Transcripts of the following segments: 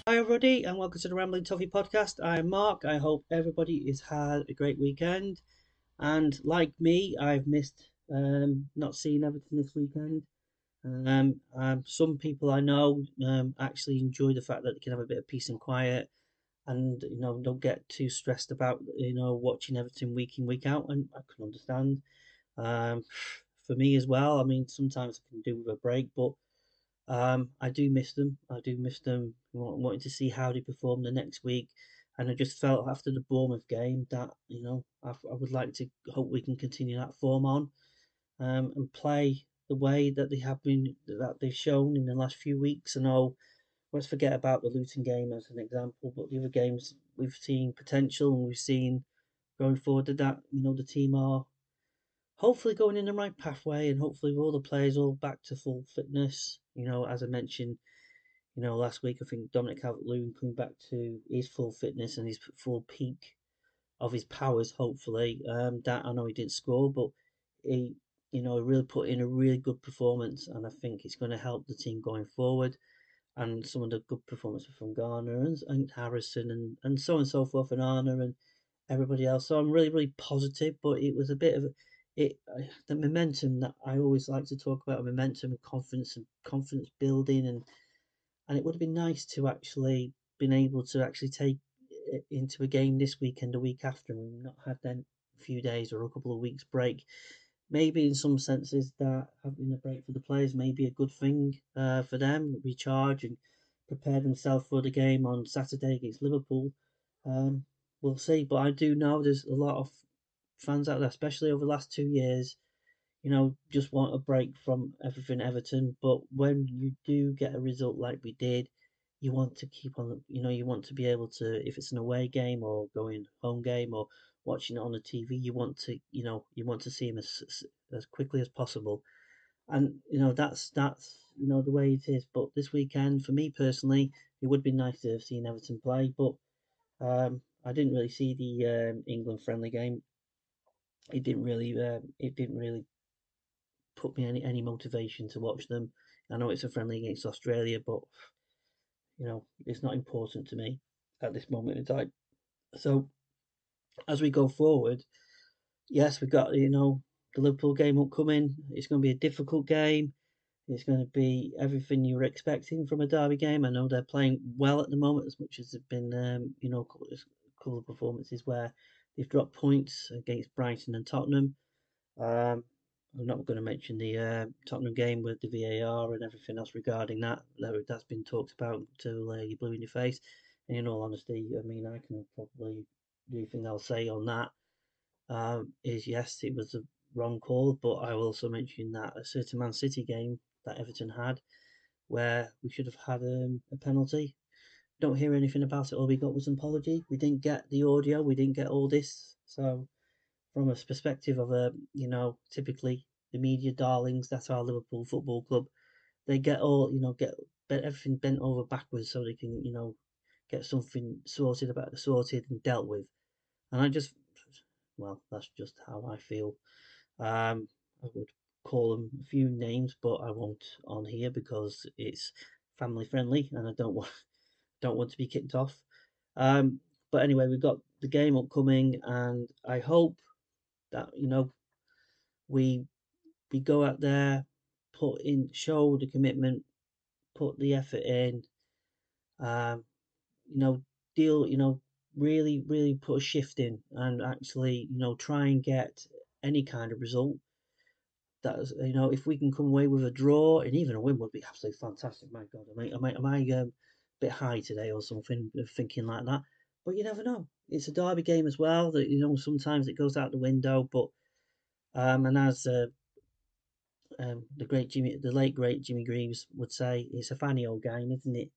Hi everybody, and welcome to the Rambling Toffee podcast. I'm Mark. I hope everybody has had a great weekend. And like me, I've missed not seeing Everton this weekend. Some people I know actually enjoy the fact that they can have a bit of peace and quiet, and don't get too stressed about watching Everton week in week out. And I can understand. Um, for me as well. I mean, sometimes I can do with a break, but I do miss them. I do miss them. Wanting to see how they perform the next week, and I just felt after the Bournemouth game that I would like to hope we can continue that form on, and play the way that they've shown in the last few weeks. I know, let's forget about the Luton game as an example, but the other games we've seen potential and we've seen going forward that the team are hopefully going in the right pathway, and hopefully with all the players all back to full fitness. As I mentioned, last week I think Dominic Calvert-Lewin coming back to his full fitness and his full peak of his powers. Hopefully, that I know he didn't score, but he, really put in a really good performance, and I think it's going to help the team going forward. And some of the good performances from Garner and Harrison and so on and so forth, and Arna and everybody else. So I'm really, really positive, but it was a bit of the momentum that I always like to talk about, momentum and confidence building, and it would have been nice to actually been able to actually take it into a game this weekend, a week after, and we've not had then a few days or a couple of weeks break. Maybe in some senses that having a break for the players may be a good thing for them, recharge and prepare themselves for the game on Saturday against Liverpool. Um, we'll see, but I do know there's a lot of fans out there, especially over the last 2 years, just want a break from everything Everton. But when you do get a result like we did, you want to keep on, you want to be able to, if it's an away game or going home game or watching it on the TV, you want to see him as quickly as possible. And, that's the way it is. But this weekend, for me personally, it would be nice to have seen Everton play, but I didn't really see the England friendly game. It didn't really put me any motivation to watch them. I know it's a friendly against Australia, but it's not important to me at this moment in time. So as we go forward, yes, we've got the Liverpool game upcoming. It's going to be a difficult game. It's going to be everything you were expecting from a derby game. I know they're playing well at the moment, as much as there've been a couple of performances where they've dropped points against Brighton and Tottenham. Um, I'm not going to mention the Tottenham game with the VAR and everything else regarding that. That's been talked about till you're blue in your face. And in all honesty, I mean, I can probably the only thing I'll say on that is yes, it was a wrong call, but I will also mention that a certain Man City game that Everton had, where we should have had a penalty. Don't hear anything about it. All we got was an apology. We didn't get the audio. We didn't get all this. So from a perspective of typically the media darlings, that's our Liverpool Football Club. They get all, get everything bent over backwards so they can, get something sorted and dealt with. And well, that's just how I feel. I would call them a few names, but I won't on here because it's family friendly, and I don't want to be kicked off. Um, but anyway, we've got the game upcoming, and I hope that we we go out there, show the commitment, put the effort in, um, you know, really, really put a shift in, and actually, try and get any kind of result. If we can come away with a draw and even a win would be absolutely fantastic. My God, am I a bit high today or something, thinking like that? But you never know. It's a derby game as well. That sometimes it goes out the window. But and as the late great Jimmy Greaves would say, it's a funny old game, isn't it?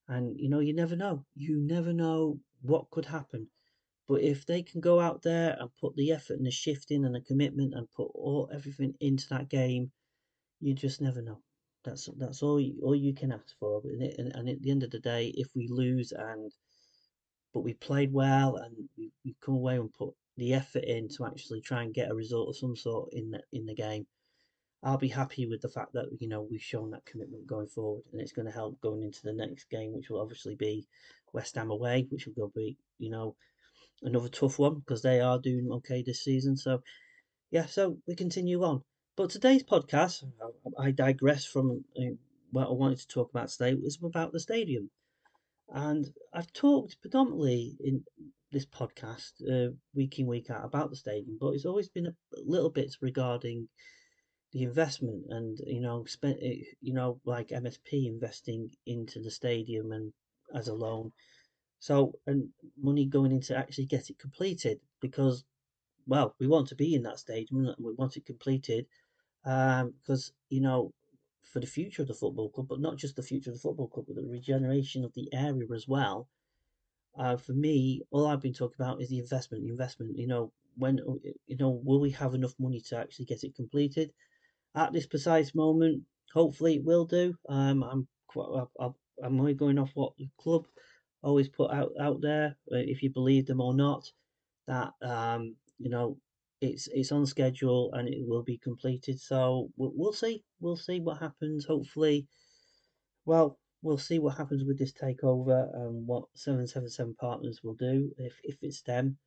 And you never know. You never know what could happen. But if they can go out there and put the effort and the shift in and the commitment and put everything into that game, you just never know. That's all you can ask for. And at the end of the day, if we lose but we played well and we come away and put the effort in to actually try and get a result of some sort in the game, I'll be happy with the fact that we've shown that commitment going forward, and it's going to help going into the next game, which will obviously be West Ham away, which will be another tough one because they are doing okay this season. So yeah, so we continue on. But today's podcast, I digress from what I wanted to talk about today, was about the stadium. And I've talked predominantly in this podcast, week in, week out, about the stadium, but it's always been a little bit regarding the investment and, spent, like MSP investing into the stadium and as a loan. So, and money going into actually get it completed because, well, we want to be in that stadium and we want it completed because for the future of the football club, but not just the future of the football club, but the regeneration of the area as well. For me, all I've been talking about is the investment. The investment. When will we have enough money to actually get it completed at this precise moment? Hopefully, it will do. I'm only going off what the club always put out there, if you believe them or not, that it's on schedule and it will be completed. So we'll see. We'll see what happens. Hopefully, well, we'll see what happens with this takeover and what 777 Partners will do if it's them.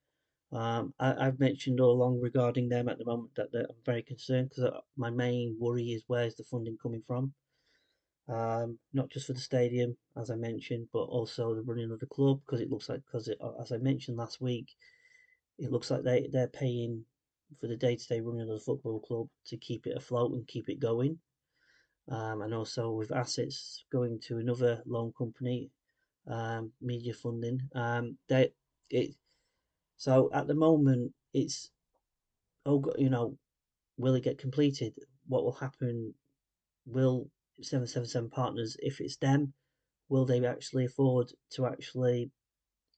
I've mentioned all along regarding them at the moment that I'm very concerned because my main worry is where's the funding coming from. Not just for the stadium, as I mentioned, but also the running of the club because it looks like, as I mentioned last week, it looks like they're paying for the day-to-day running of the football club to keep it afloat and keep it going. And also with assets going to another loan company, media funding. It so at the moment it's will it get completed? What will happen? Will 777 Partners, if it's them, will they actually afford to actually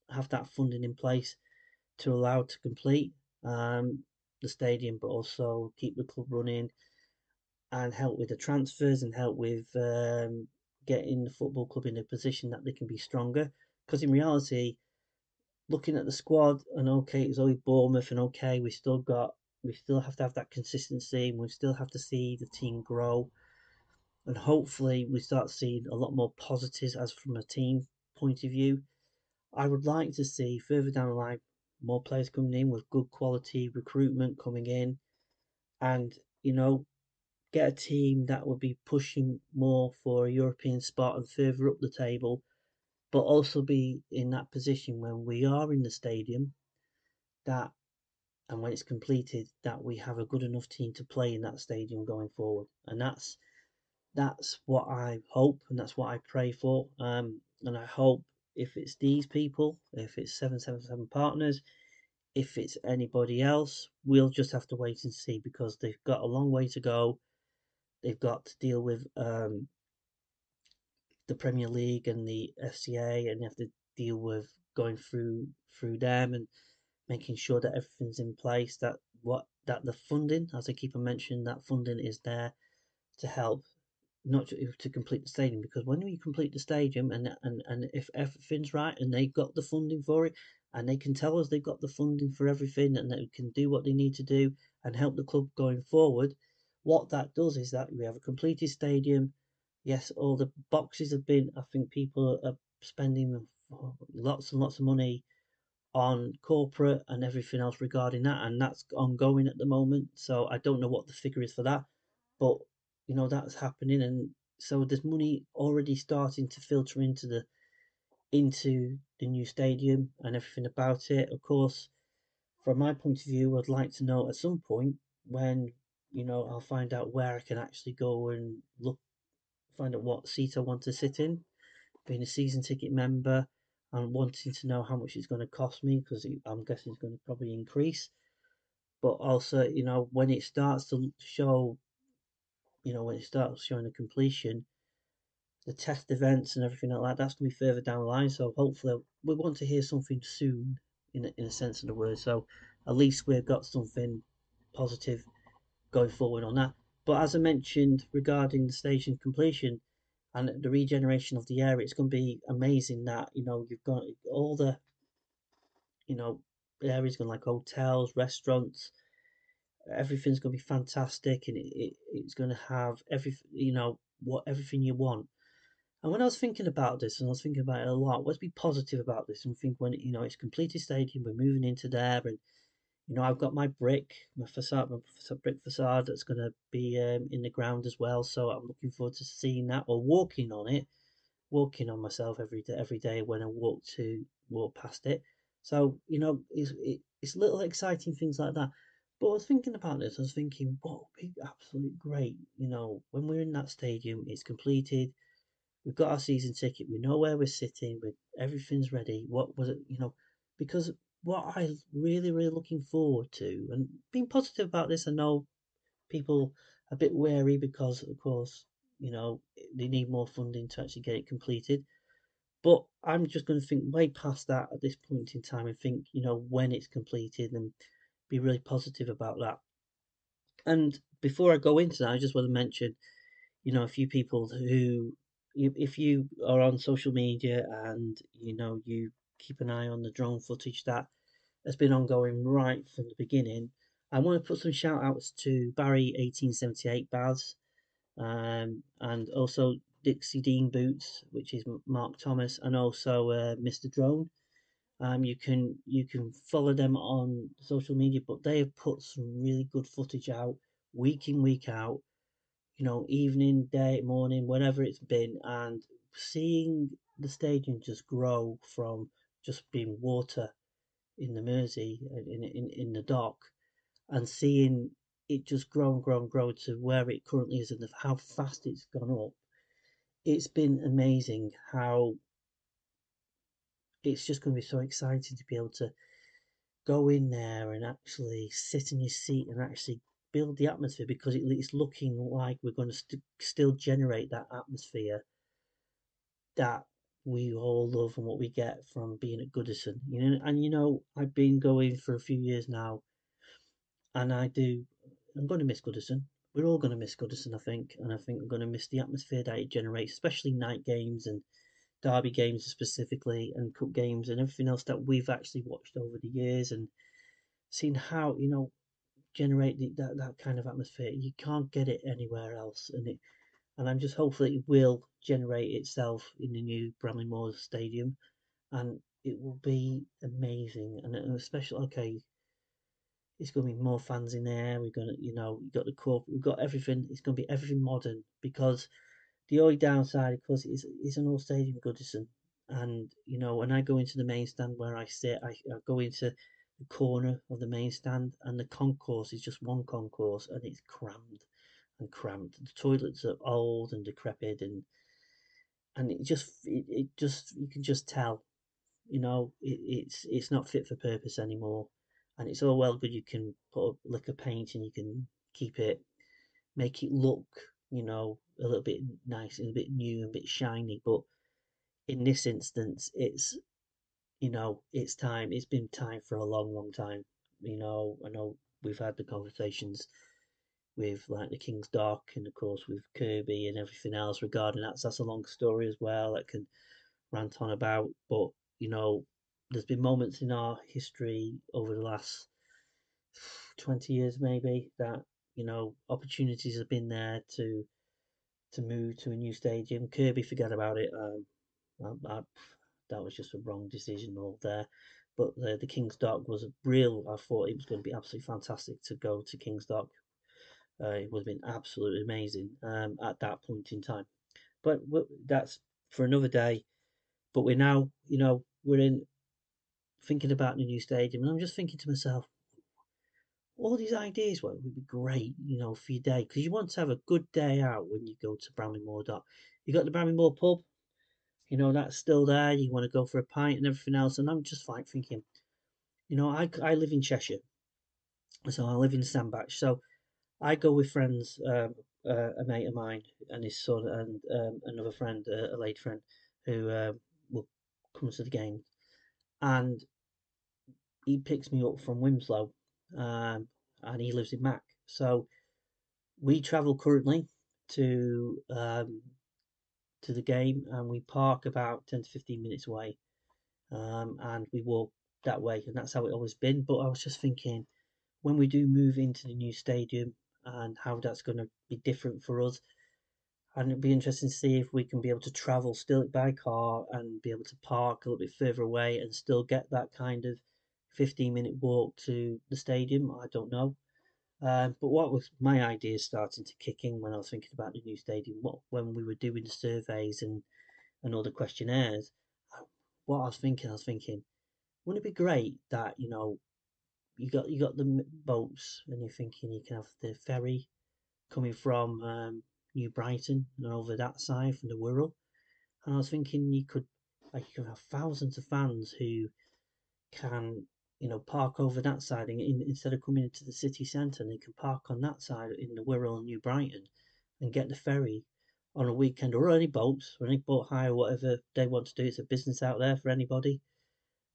have that funding in place to allow to complete the stadium, but also keep the club running and help with the transfers and help with getting the football club in a position that they can be stronger? Because in reality, looking at the squad, and okay, it's only Bournemouth, and okay, we still have to have that consistency, and we still have to see the team grow, and hopefully we start seeing a lot more positives as from a team point of view. I would like to see further down the line more players coming in with good quality recruitment coming in, and get a team that would be pushing more for a European spot and further up the table, but also be in that position when we are in the stadium that and when it's completed that we have a good enough team to play in that stadium going forward. And that's what I hope and that's what I pray for. And I hope if it's these people, if it's 777 Partners, if it's anybody else, we'll just have to wait and see because they've got a long way to go. They've got to deal with the Premier League and the FCA, and you have to deal with going through them and making sure that everything's in place. That the funding, as I keep on mentioning, that funding is there to help not to complete the stadium, because when we complete the stadium and if everything's right and they've got the funding for it and they can tell us they've got the funding for everything and they can do what they need to do and help the club going forward, what that does is that we have a completed stadium. Yes, all the boxes have been, I think people are spending lots and lots of money on corporate and everything else regarding that, and that's ongoing at the moment. So I don't know what the figure is for that, but that's happening, and so there's money already starting to filter into the new stadium and everything about it. Of course, from my point of view, I'd like to know at some point when I'll find out where I can actually go and look, find out what seat I want to sit in, being a season ticket member and wanting to know how much it's going to cost me because I'm guessing it's going to probably increase. But also, when it starts to show, when it starts showing the completion, the test events and everything like that, that's going to be further down the line. So hopefully, we want to hear something soon, in a sense of the word. So at least we've got something positive going forward on that. But as I mentioned regarding the station completion, and the regeneration of the area, it's going to be amazing that you've got all the you know areas going like hotels, restaurants, everything's going to be fantastic, and it's going to have everything you want. And when I was thinking about this, and I was thinking about it a lot, let's be positive about this and think when it's completed stadium, we're moving into there, and I've got my brick facade that's going to be in the ground as well. So I'm looking forward to seeing that or walking on myself every day when I walk past it. So it's little exciting things like that. But I was thinking about this. I was thinking, what would be absolutely great, when we're in that stadium, it's completed. We've got our season ticket. We know where we're sitting. Everything's ready. What was it? Because what I really, really looking forward to, and being positive about this, I know people a bit wary because, of course, they need more funding to actually get it completed. But I'm just going to think way past that at this point in time and think, when it's completed and be really positive about that. And before I go into that, I just want to mention, a few people who, if you are on social media and, you keep an eye on the drone footage that has been ongoing right from the beginning, I want to put some shout outs to Barry 1878 Baths, and also Dixie Dean Boots, which is Mark Thomas, and also Mr. Drone. You can follow them on social media, but they have put some really good footage out week in, week out, evening, day, morning, whenever it's been, and seeing the stadium just grow from just being water in the Mersey in the dock, and seeing it just grow and grow and grow to where it currently is and how fast it's gone up. It's been amazing how it's just going to be so exciting to be able to go in there and actually sit in your seat and actually build the atmosphere, because it's looking like we're going to still generate that atmosphere that we all love and what we get from being at Goodison. And I've been going for a few years now, and I'm going to miss Goodison. We're all going to miss Goodison, I think, and I think we're going to miss the atmosphere that it generates, especially night games and derby games specifically, and cup games and everything else that we've actually watched over the years and seen how generate that kind of atmosphere. You can't get it anywhere else, and I'm just hopeful it will generate itself in the new Bramley Moore Stadium, and it will be amazing. And especially, okay, it's going to be more fans in there. We're going to, we've got the corporate, we've got everything. It's going to be everything modern, because the only downside, of course, is an old stadium, Goodison. And when I go into the main stand where I sit, I go into the corner of the main stand, and the concourse is just one concourse, and it's crammed and cramped. The toilets are old and decrepit, and it just you can just tell, it's not fit for purpose anymore. And it's all well good. You can put a lick of paint and you can keep it, make it look, a little bit nice and a bit new and a bit shiny. But in this instance, it's time. It's been time for a long, long time. I know we've had the conversations with like the King's Dock and of course with Kirby and everything else regarding that. So that's a long story as well that can rant on about. But you know, there's been moments in our history over the last 20 years maybe that opportunities have been there to move to a new stadium. Kirby, forget about it. That was just a wrong decision all there. But the King's Dock was a real. I thought it was going to be absolutely fantastic to go to King's Dock. It would have been absolutely amazing at that point in time. But that's for another day. But we're now, we're in thinking about the new stadium, and I'm just thinking to myself, all these ideas would be great, for your day, because you want to have a good day out when you go to Bramley Moore Dock. You got the Bramley Moore pub, that's still there. You want to go for a pint and everything else, and I'm just like thinking, I live in Cheshire, so I live in Sandbach, so I go with friends, a mate of mine and his son, and another friend, a late friend, who will come to the game, and he picks me up from Winslow, um, and he lives in Mac. So we travel currently to the game, and we park about 10 to 15 minutes away, and we walk that way, and that's how it always been. But I was just thinking, when we do move into the new stadium and how that's going to be different for us. And it'd be interesting to see if we can be able to travel still by car and be able to park a little bit further away and still get that kind of 15-minute walk to the stadium. I don't know. But what was my ideas starting to kick in when I was thinking about the new stadium? When we were doing the surveys and all the questionnaires, uh, what I was thinking, wouldn't it be great that you got the boats and you're thinking you can have the ferry coming from New Brighton and over that side from the Wirral, and I was thinking you could have thousands of fans who can park over that side instead of coming into the city centre, and they can park on that side in the Wirral and New Brighton and get the ferry on a weekend or any boats or any boat hire, whatever they want to do. It's a business out there for anybody,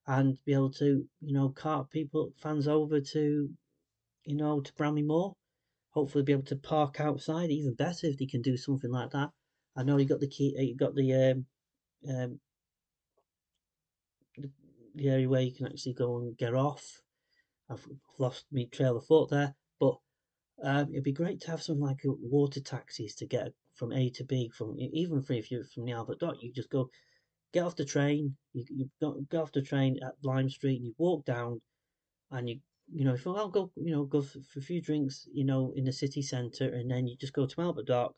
and be able to cart fans over to Bramley Moore. Hopefully, be able to park outside. Even better if they can do something like that. I know you got the key. You got um, the area where you can actually go and get off. I've lost my trail of thought there, but it'd be great to have something like water taxis to get from A to B. From even if you're from the Albert Dock, you just go get off the train. You go off the train at Lime Street and you walk down, and if I'll go go for a few drinks in the city centre, and then you just go to Albert Dock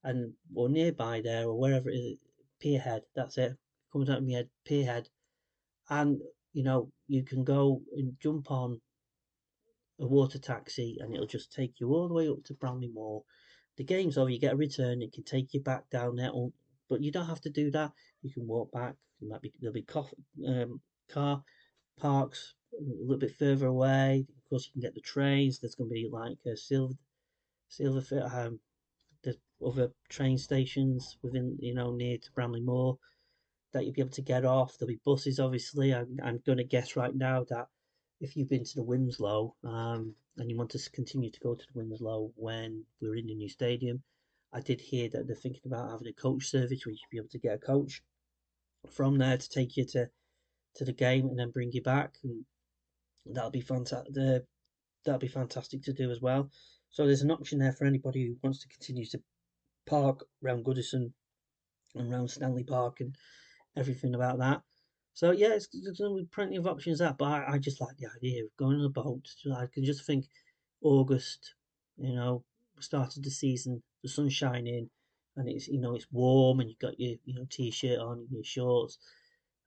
and or nearby there or wherever it is, Pierhead. That's it. Comes out of my head, Pierhead, and you can go and jump on a water taxi, and it'll just take you all the way up to Bramley Moor. The game's over. You get a return. It can take you back down there, but you don't have to do that. You can walk back. There'll be car parks a little bit further away. Of course, you can get the trains. There's going to be like a silver there's other train stations within near to Bramley Moor that you'll be able to get off. There'll be buses, obviously. I'm going to guess right now that if you've been to the Winslow and you want to continue to go to the Winslow when we're in the new stadium, I did hear that they're thinking about having a coach service where you should be able to get a coach from there to take you to the game and then bring you back, and that'll be fantastic. That'll be fantastic to do as well. So there's an option there for anybody who wants to continue to park around Goodison and around Stanley Park and everything about that. So yeah, there's going to be plenty of options there. But I just like the idea of going on a boat. So I can just think August, start of the season, the sun's shining, and it's warm, and you've got your t-shirt on and your shorts,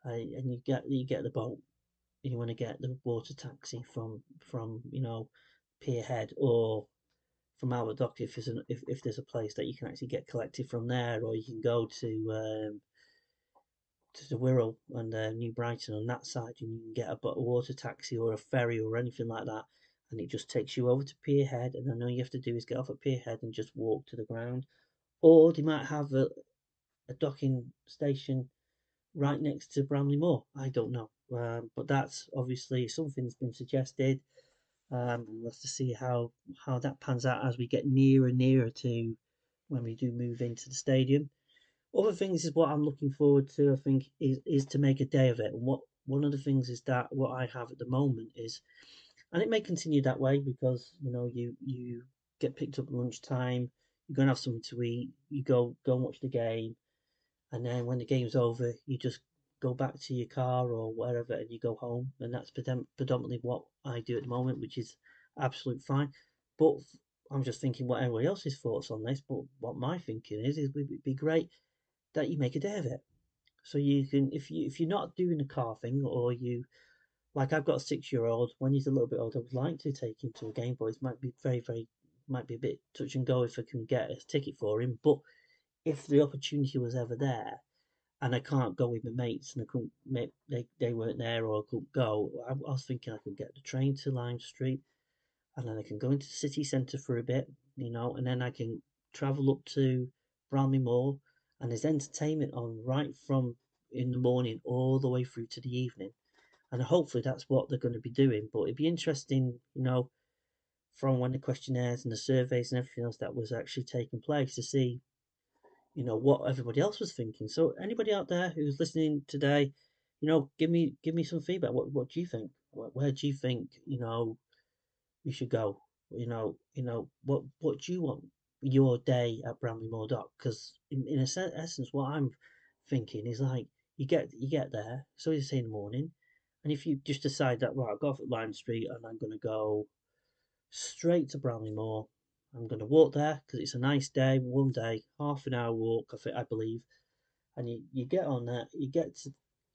and you get the boat. And you want to get the water taxi from Pierhead or from Albert Dock if there's a place that you can actually get collected from there, or you can go to the Wirral and New Brighton on that side, and you can get a water taxi or a ferry or anything like that, and it just takes you over to Pierhead. And then all you have to do is get off at Pierhead and just walk to the ground, or they might have a docking station right next to Bramley Moor. I don't know, but that's obviously something's been suggested. We'll have to see how that pans out as we get nearer and nearer to when we do move into the stadium. Other things is what I'm looking forward to. I think is to make a day of it. And one of the things is that what I have at the moment is, and it may continue that way because you get picked up at lunchtime. You're gonna have something to eat. You go and watch the game, and then when the game's over, you just go back to your car or wherever and you go home. And that's predominantly what I do at the moment, which is absolute fine. But I'm just thinking what everybody else's thoughts on this. But what my thinking is it'd be great that you make a day of it. So you can, if you're not doing the car thing, or you like, I've got a 6-year-old. When he's a little bit older, I would like to take him to a game, but it might be might be a bit touch and go if I can get a ticket for him. But if the opportunity was ever there, and I can't go with my mates, and I couldn't, they weren't there, or I couldn't go, I was thinking I could get the train to Lime Street, and then I can go into the city centre for a bit, and then I can travel up to Bramley Moor, and there's entertainment on right from in the morning all the way through to the evening, and hopefully that's what they're going to be doing. But it'd be interesting, from when the questionnaires and the surveys and everything else that was actually taking place to see what everybody else was thinking. So anybody out there who's listening today, give me some feedback. What do you think? Where do you think you should go. What do you want your day at Bramley Moore Dock? Because in essence, what I'm thinking is like you get there, so you say in the morning, and if you just decide that right, I'll go off at Lime Street and I'm gonna go straight to Bramley Moor. I'm gonna walk there because it's a nice day, one day, half an hour walk, I believe, and you get on there, you get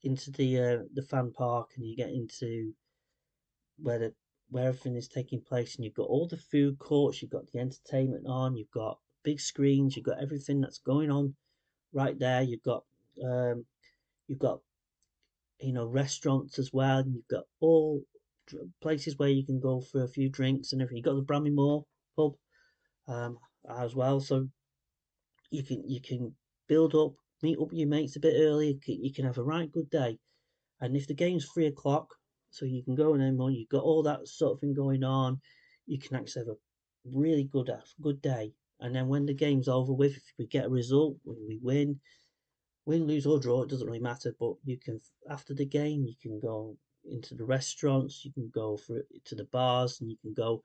into the fan park, and you get into where the where everything is taking place, and you've got all the food courts, you've got the entertainment on, you've got big screens, you've got everything that's going on right there. Um, you've got restaurants as well, and you've got all places where you can go for a few drinks and everything. You've got the Bramley Moore pub um, as well, so you can build up, meet up with your mates a bit earlier. You can have a right good day. And if the game's 3 o'clock, so you can go in and you've got all that sort of thing going on, you can actually have a really good day. And then when the game's over with, if we get a result, when we win, lose or draw, it doesn't really matter. But you can after the game, you can go into the restaurants, you can go to the bars, and you can go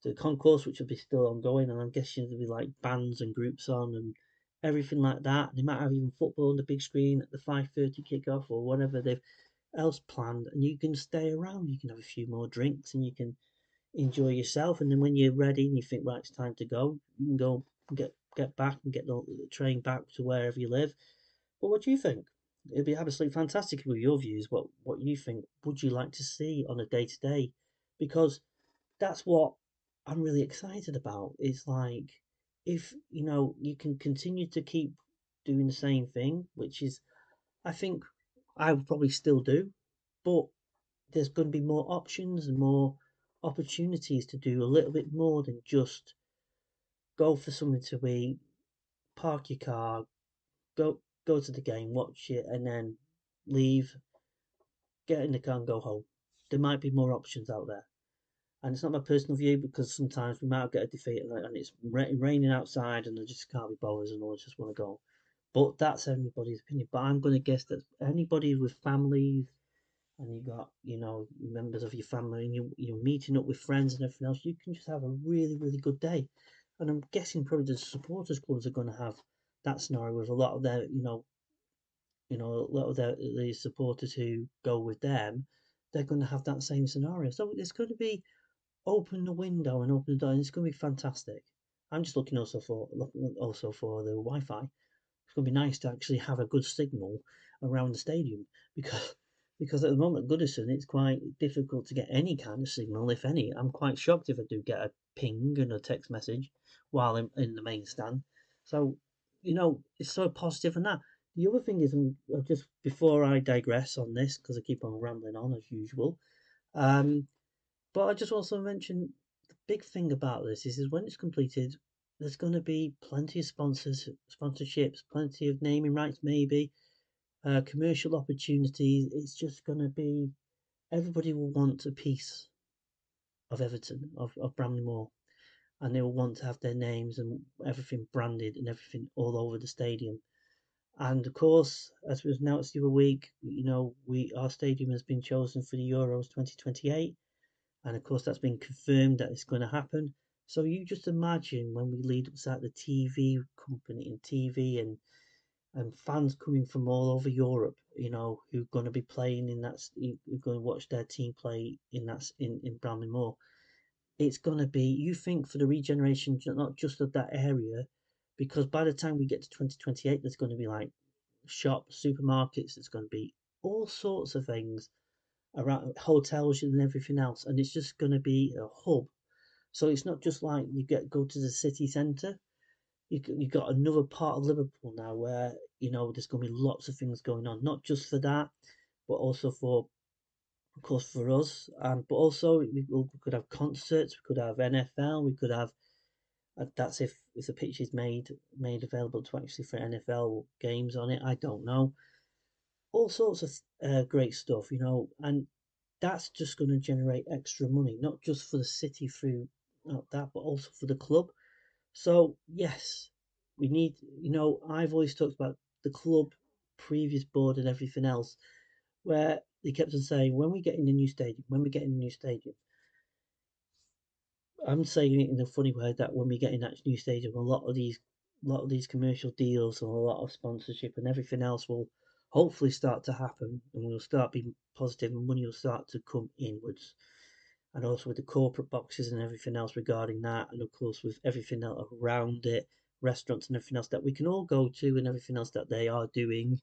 to the concourse, which will be still ongoing. And I'm guessing there'll be like bands and groups on and everything like that. They might have even football on the big screen at the 5:30 kickoff or whatever they've else planned, and you can stay around. You can have a few more drinks, and you can enjoy yourself. And then when you're ready and you think right, it's time to go, you can go and get back and get the train back to wherever you live. But what do you think? It'd be absolutely fantastic with your views. What you think? Would you like to see on a day to day? Because that's what I'm really excited about. It's like if you can continue to keep doing the same thing, which is I think I would probably still do, but there's going to be more options and more opportunities to do a little bit more than just go for something to eat, park your car, go to the game, watch it, and then leave, get in the car and go home. There might be more options out there. And it's not my personal view because sometimes we might get a defeat and it's raining outside and I just can't be bothered and I just want to go. But that's anybody's opinion. But I'm going to guess that anybody with families and you got members of your family and you're meeting up with friends and everything else, you can just have a really good day. And I'm guessing probably the supporters clubs are going to have that scenario with a lot of their a lot of the supporters who go with them, they're going to have that same scenario. So it's going to be open the window and open the door, and it's going to be fantastic. I'm just looking also for the Wi-Fi. It's going to be nice to actually have a good signal around the stadium because at the moment at Goodison it's quite difficult to get any kind of signal, if any. I'm quite shocked if I do get a ping and a text message while in the main stand. So it's so positive and that. The other thing is, just before I digress on this because I keep on rambling on as usual. Um, but I just also mention the big thing about this is when it's completed, there's going to be plenty of sponsorships, plenty of naming rights, maybe commercial opportunities. It's just going to be everybody will want a piece of Everton, of Bramley Moore, and they will want to have their names and everything branded and everything all over the stadium. And of course, as was announced the other week, our stadium has been chosen for the Euros 2028. And of course, that's been confirmed that it's going to happen. So you just imagine when we lead up to that, the TV company and TV and fans coming from all over Europe, who are going to be playing in that, who are going to watch their team play in Bramley Moore. It's going to be, you think, for the regeneration, not just of that area, because by the time we get to 2028, there's going to be like shops, supermarkets, there's going to be all sorts of things around hotels and everything else, and it's just going to be a hub. So it's not just like you go to the city centre. You got another part of Liverpool now where there's going to be lots of things going on, not just for that, but also for, of course, for us, and but also we could have concerts, we could have NFL, we could have. That's if the pitch is made available to actually for NFL games on it. I don't know, all sorts of great stuff, and that's just going to generate extra money, not just for the city through that, but also for the club. So yes, we need. I've always talked about the club, previous board, and everything else, where they kept on saying when we get in the new stadium, when we get in the new stadium, I'm saying it in a funny way that when we get in that new stadium, a lot of these commercial deals and a lot of sponsorship and everything else will hopefully start to happen, and we'll start being positive, and money will start to come inwards. And also with the corporate boxes and everything else regarding that, and of course with everything else around it, restaurants and everything else that we can all go to, and everything else that they are doing,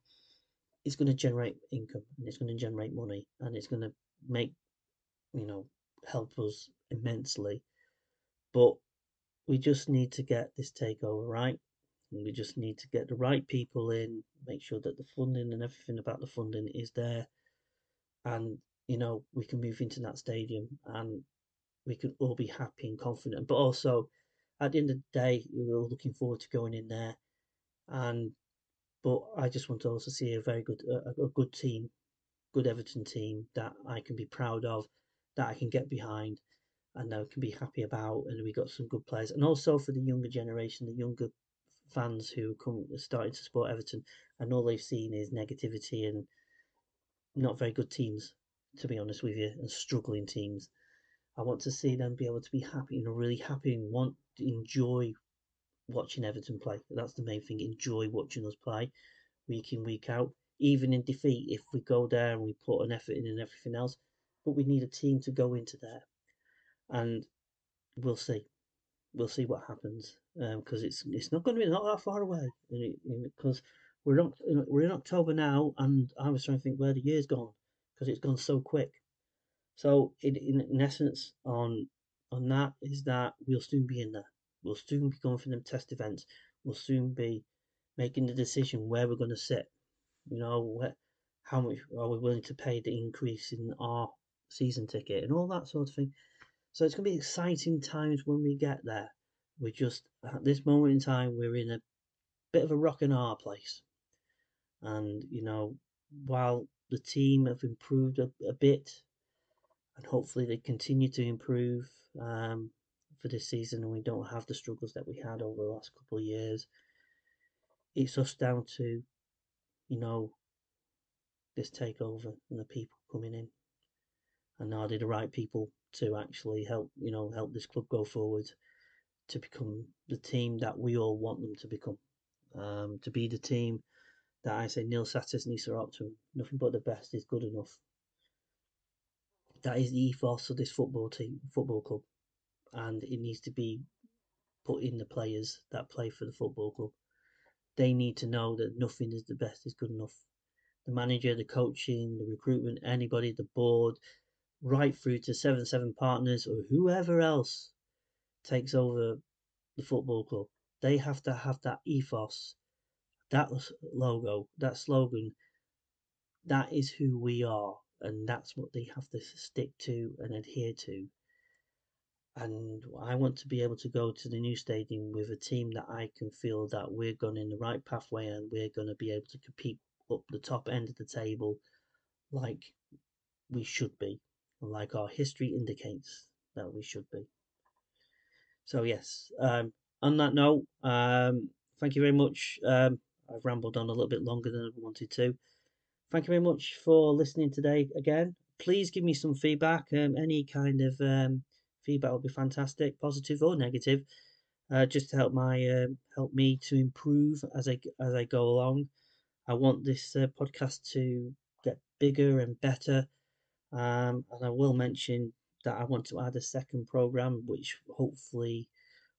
it's going to generate income and it's going to generate money and it's going to make, you know, help us immensely. But we just need to get this takeover right. And we just need to get the right people in, make sure that the funding and everything about the funding is there, and we can move into that stadium and we can all be happy and confident. But also, at the end of the day, we're looking forward to going in there. And but I just want to also see a very good, a good team, good Everton team that I can be proud of, that I can get behind, and I can be happy about. And we got some good players, and also for the younger generation, the younger fans who come starting to support Everton, and all they've seen is negativity and not very good teams, to be honest with you, and struggling teams. I want to see them be able to be happy and really happy and want to enjoy watching Everton play. That's the main thing. Enjoy watching us play week in, week out. Even in defeat, if we go there and we put an effort in and everything else. But we need a team to go into there. And we'll see. We'll see what happens. Because it's not going to be not that far away. Because we're in October now, and I was trying to think where the year's gone because it's gone so quick. So in essence, on that is that we'll soon be in there. We'll soon be going for them test events. We'll soon be making the decision where we're going to sit. How much are we willing to pay the increase in our season ticket and all that sort of thing. So it's going to be exciting times when we get there. We're just at this moment in time, we're in a bit of a rock and hard place. And while the team have improved a bit, and hopefully they continue to improve for this season, and we don't have the struggles that we had over the last couple of years. It's us down to this takeover and the people coming in, and are they the right people to actually help this club go forward to become the team that we all want them to become, to be the team that I say Neil Sattis needs to up to. Nothing but the best is good enough. That is the ethos of this football club, and it needs to be put in the players that play for the football club. They need to know that nothing is the best is good enough. The manager, the coaching, the recruitment, anybody, the board, right through to 7-7 partners or whoever else takes over the football club, they have to have that ethos, that logo, that slogan. That is who we are, and that's what they have to stick to and adhere to. And I want to be able to go to the new stadium with a team that I can feel that we're going in the right pathway and we're going to be able to compete up the top end of the table like we should be, like our history indicates that we should be. So, yes, on that note, thank you very much. I've rambled on a little bit longer than I wanted to. Thank you very much for listening today again. Please give me some feedback. Any kind of feedback would be fantastic, positive or negative, just to help me to improve as I go along. I want this podcast to get bigger and better, and I will mention that I want to add a second program, which hopefully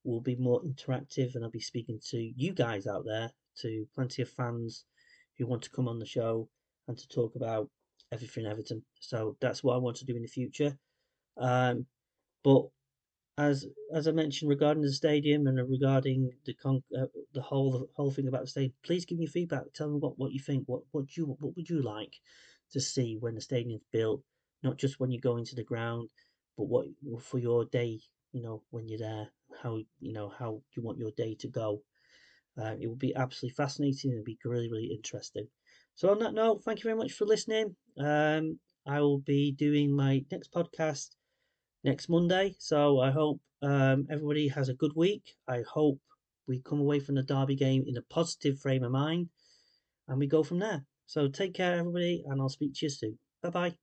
will be more interactive, and I'll be speaking to you guys out there, to plenty of fans who want to come on the show and to talk about everything Everton. So that's what I want to do in the future. But as I mentioned regarding the stadium and regarding the whole thing about the stadium, please give me feedback. Tell me what you think. What would you like to see when the stadium's built? Not just when you go into the ground, but what for your day. When you're there, how you want your day to go. It will be absolutely fascinating. It'll be really, really interesting. So on that note, thank you very much for listening. I will be doing my next podcast next Monday. So I hope everybody has a good week. I hope we come away from the Derby game in a positive frame of mind and we go from there. So take care, everybody, and I'll speak to you soon. Bye bye.